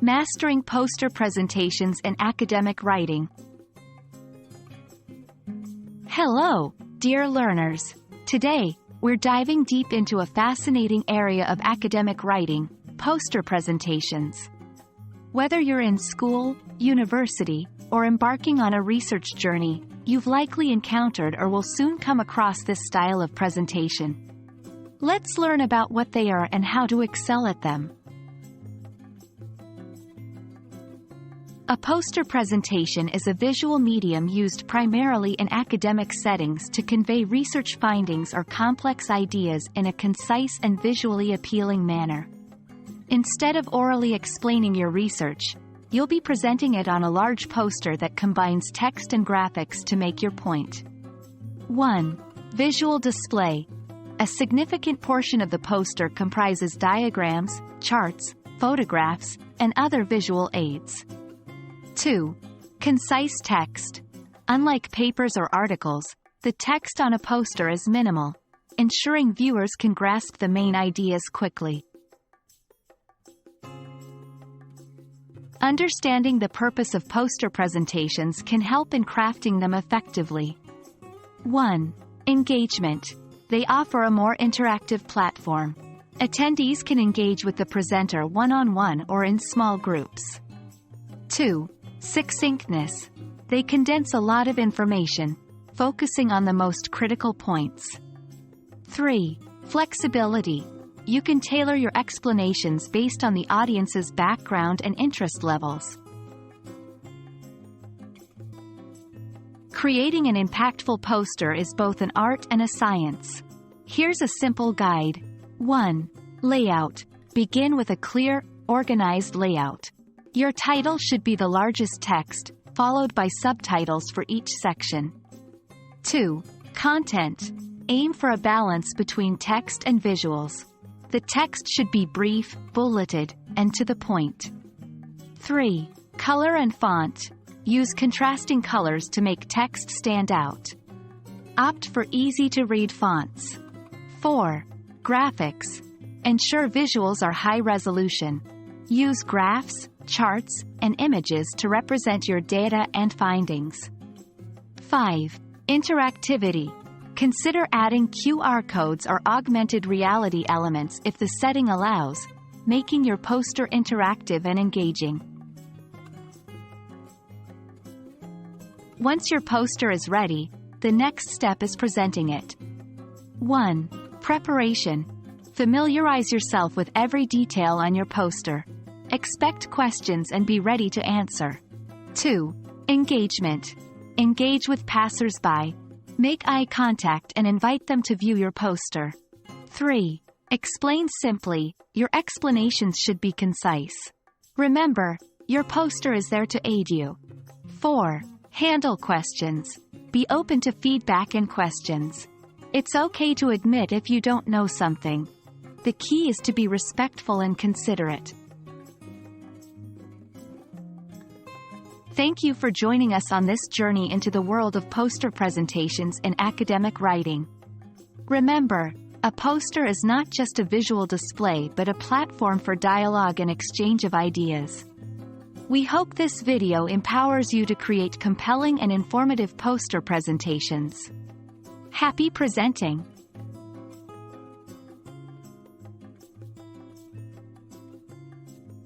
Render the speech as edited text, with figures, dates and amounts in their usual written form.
Mastering Poster Presentations in Academic Writing. Hello, dear learners. Today, we're diving deep into a fascinating area of academic writing, poster presentations. Whether you're in school, university, or embarking on a research journey, you've likely encountered or will soon come across this style of presentation. Let's learn about what they are and how to excel at them. A poster presentation is a visual medium used primarily in academic settings to convey research findings or complex ideas in a concise and visually appealing manner. Instead of orally explaining your research, you'll be presenting it on a large poster that combines text and graphics to make your point. 1. Visual display. A significant portion of the poster comprises diagrams, charts, photographs, and other visual aids. 2. Concise text. Unlike papers or articles, the text on a poster is minimal, ensuring viewers can grasp the main ideas quickly. Understanding the purpose of poster presentations can help in crafting them effectively. 1. Engagement. They offer a more interactive platform. Attendees can engage with the presenter one-on-one or in small groups. 2. Succinctness. They condense a lot of information, focusing on the most critical points. 3. Flexibility. You can tailor your explanations based on the audience's background and interest levels. Creating an impactful poster is both an art and a science. Here's a simple guide. 1. Layout. Begin with a clear, organized layout. Your title should be the largest text, followed by subtitles for each section. 2. Content. Aim for a balance between text and visuals. The text should be brief, bulleted, and to the point. 3. Color and font. Use contrasting colors to make text stand out. Opt for easy-to-read fonts. 4. Graphics. Ensure visuals are high resolution. Use graphs, charts, and images to represent your data and findings. 5. Interactivity. Consider adding QR codes or augmented reality elements if the setting allows, making your poster interactive and engaging. Once your poster is ready, the next step is presenting it. 1. Preparation. Familiarize yourself with every detail on your poster. Expect questions and be ready to answer. 2. Engagement. Engage with passers-by. Make eye contact and invite them to view your poster. 3. Explain simply. Your explanations should be concise. Remember, your poster is there to aid you. 4. Handle questions. Be open to feedback and questions. It's okay to admit if you don't know something. The key is to be respectful and considerate. Thank you for joining us on this journey into the world of poster presentations in academic writing. Remember, a poster is not just a visual display but a platform for dialogue and exchange of ideas. We hope this video empowers you to create compelling and informative poster presentations. Happy presenting!